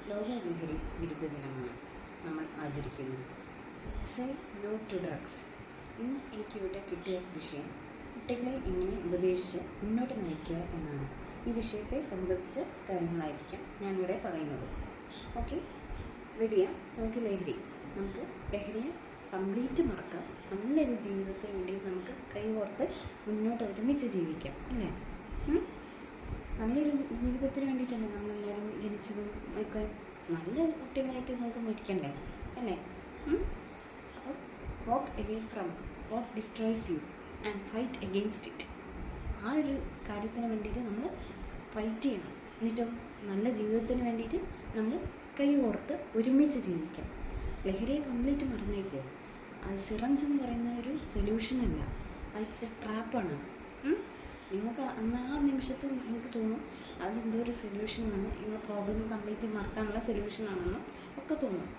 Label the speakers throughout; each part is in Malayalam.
Speaker 1: ലോക ലഹരി വിരുദ്ധ ദിനമാണ് നമ്മൾ ആചരിക്കുന്നത്. Say no to drugs. ഇന്ന് എനിക്കിവിടെ കിട്ടിയ വിഷയം കുട്ടികളെ എങ്ങനെ ഉപദേശിച്ച് മുന്നോട്ട് നയിക്കുക എന്നാണ്. ഈ വിഷയത്തെ സംബന്ധിച്ച കാര്യങ്ങളായിരിക്കാം ഞാനിവിടെ പറയുന്നത്. ഓക്കെ, വെടിയാം. നമുക്ക് ലഹരിയെ കംപ്ലീറ്റ് മറക്കാം. നല്ലൊരു ജീവിതത്തിന് വേണ്ടി നമുക്ക് കൈകോർത്ത് മുന്നോട്ട് ഒരുമിച്ച് ജീവിക്കാം, അല്ലേ? നല്ലൊരു ജീവിതത്തിന് വേണ്ടിയിട്ടല്ലേ നമ്മളെല്ലാവരും ജനിച്ചതും ഒക്കെ. നല്ല കുട്ടികളായിട്ട് നമുക്ക് മരിക്കണ്ടേ, അല്ലേ? അപ്പോൾ walk away from what destroys you and fight against it. ആ ഒരു കാര്യത്തിന് വേണ്ടിയിട്ട് നമ്മൾ ഫൈറ്റ് ചെയ്യണം. എന്നിട്ടും നല്ല ജീവിതത്തിന് വേണ്ടിയിട്ട് നമ്മൾ കൈകോർത്ത് ഒരുമിച്ച് ജീവിക്കാം. ലഹരിയെ കംപ്ലീറ്റ് മറന്നേക്ക്. അത് സിറഞ്ച് എന്ന് പറയുന്ന ഒരു സൊല്യൂഷനല്ല, ഇറ്റ്സ് എ ട്രാപ്പാണ്. നിങ്ങൾക്ക് ആ നിമിഷത്തിൽ നിങ്ങൾക്ക് തോന്നും അതെന്തോ ഒരു സൊല്യൂഷനാണ്, നിങ്ങളുടെ പ്രോബ്ലം കംപ്ലീറ്റ് മറക്കാനുള്ള സൊല്യൂഷനാണെന്നും ഒക്കെ തോന്നും.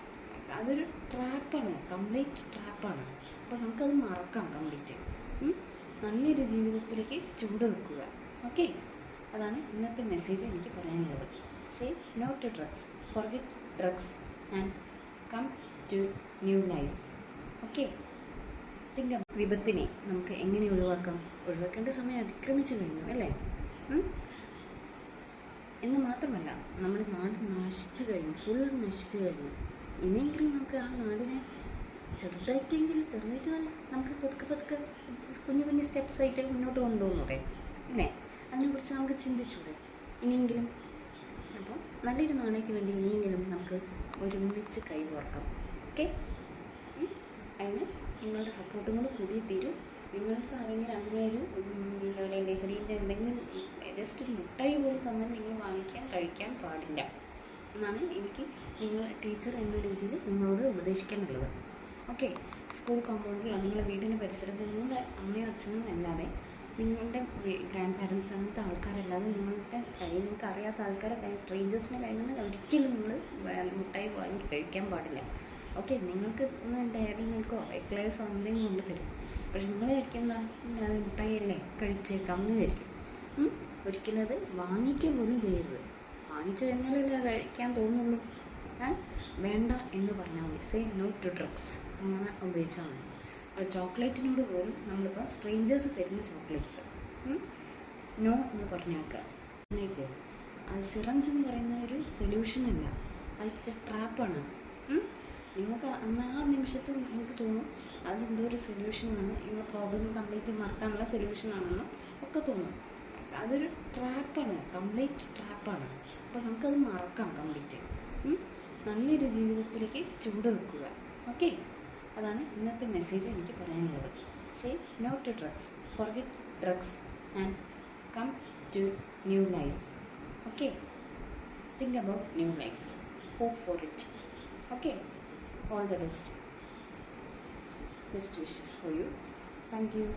Speaker 1: അതൊരു ട്രാപ്പാണ്, കംപ്ലീറ്റ് ട്രാപ്പാണ്. അപ്പോൾ നമുക്കത് മറക്കാം കംപ്ലീറ്റ്. നല്ലൊരു ജീവിതത്തിലേക്ക് ചൂട് വെക്കുക. ഓക്കെ, അതാണ് ഇന്നത്തെ മെസ്സേജ് എനിക്ക് പറയാനുള്ളത്. Say no to drugs, forget drugs and come to new life. Okay, വിപത്തിനെ നമുക്ക് എങ്ങനെ ഒഴിവാക്കാം? ഒഴിവാക്കേണ്ട സമയം അതിക്രമിച്ചു കഴിഞ്ഞു, അല്ലേ? എന്ന് മാത്രമല്ല, നമ്മുടെ നാട് നശിച്ചു കഴിഞ്ഞു, ഫുൾ നശിച്ചു കഴിഞ്ഞു. ഇനിയെങ്കിലും നമുക്ക് ആ നാടിനെ ചെറുതായിട്ട് തന്നെ നമുക്ക് പതുക്കെ കുഞ്ഞു സ്റ്റെപ്സ് ആയിട്ട് മുന്നോട്ട് കൊണ്ടുപോകുന്നൂടെ, അല്ലേ? അതിനെക്കുറിച്ച് നമുക്ക് ചിന്തിച്ചൂടെ ഇനിയെങ്കിലും? അപ്പോൾ നല്ലൊരു നാളേക്ക് വേണ്ടി ഇനിയെങ്കിലും നമുക്ക് ഒരുമിച്ച് കൈകോർക്കാം. ഓക്കെ, അതിന് നിങ്ങളുടെ സപ്പോർട്ടും കൂടെ കൂടിയേ തീരും. നിങ്ങൾക്ക് ആരെങ്കിലും അങ്ങനെ ഒരു ലഹരീൻ്റെ എന്തെങ്കിലും ജസ്റ്റ് ഒരു മുട്ടായി പോലും തന്നാൽ നിങ്ങൾ കഴിക്കാൻ പാടില്ല എന്നാണ് എനിക്ക് ടീച്ചർ എന്ന രീതിയിൽ നിങ്ങളോട് ഉപദേശിക്കാനുള്ളത്. ഓക്കെ, സ്കൂൾ കോമ്പൗണ്ടിൽ നിങ്ങളുടെ വീടിൻ്റെ പരിസരത്ത് നിങ്ങളുടെ അമ്മയോ അച്ഛനോ അല്ലാതെ, നിങ്ങളുടെ ഗ്രാൻഡ് പാരൻസ് അങ്ങനത്തെ ആൾക്കാരല്ലാതെ നിങ്ങൾക്ക് അറിയാത്ത ആൾക്കാരെ സ്ട്രേഞ്ചേഴ്സിനെ കഴിയുന്നത് ഒരിക്കലും നിങ്ങൾ മുട്ടായി വാങ്ങി കഴിക്കാൻ പാടില്ല. ഓക്കെ, നിങ്ങൾക്ക് ഡയറി മിൽക്കോ എക്ലേഴ്സോ എന്തെങ്കിലും കൊണ്ട് തരും. പക്ഷെ നിങ്ങൾ വിചാരിക്കുന്ന അത് മുട്ടായിയല്ലേ കഴിച്ചേക്കാം എന്ന് വിചാരിക്കും. ഒരിക്കലും അത് വാങ്ങിക്കുക പോലും ചെയ്യരുത്. വാങ്ങിച്ചു കഴിഞ്ഞാലല്ലേ കഴിക്കാൻ തോന്നുള്ളൂ. വേണ്ട എന്ന് പറഞ്ഞാൽ മതി. സേ നോ ടു ഡ്രഗ്സ് അങ്ങനെ ഉപയോഗിച്ചാൽ മതി. ചോക്ലേറ്റിനോട് പോലും നമ്മളിപ്പോൾ സ്ട്രേഞ്ചേഴ്സ് തരുന്ന ചോക്ലേറ്റ്സ് നോ എന്ന് പറഞ്ഞേക്കുക. അത് സിറഞ്ച് എന്ന് പറയുന്ന ഒരു സൊല്യൂഷനല്ല, ഇറ്റ്സ് എ ട്രാപ്പാണ്. നിങ്ങൾക്ക് ആ നിമിഷത്തിൽ നിങ്ങൾക്ക് തോന്നും അതെന്തോ ഒരു സൊല്യൂഷനാണ്, നിങ്ങളുടെ പ്രോബ്ലം കംപ്ലീറ്റ് മറക്കാനുള്ള സൊല്യൂഷനാണെന്നും ഒക്കെ തോന്നും. അതൊരു ട്രാപ്പാണ്, കംപ്ലീറ്റ് ട്രാപ്പാണ്. അപ്പോൾ നമുക്കത് മറക്കാം കംപ്ലീറ്റ്. നല്ലൊരു ജീവിതത്തിലേക്ക് ചൂട് വെക്കുക. ഓക്കെ, അതാണ് ഇന്നത്തെ മെസ്സേജ് എനിക്ക് പറയാനുള്ളത്. Say no to drugs, forget drugs and come to new life. Okay, think about new life, hope for it. Okay, all the best wishes for you. Thank you.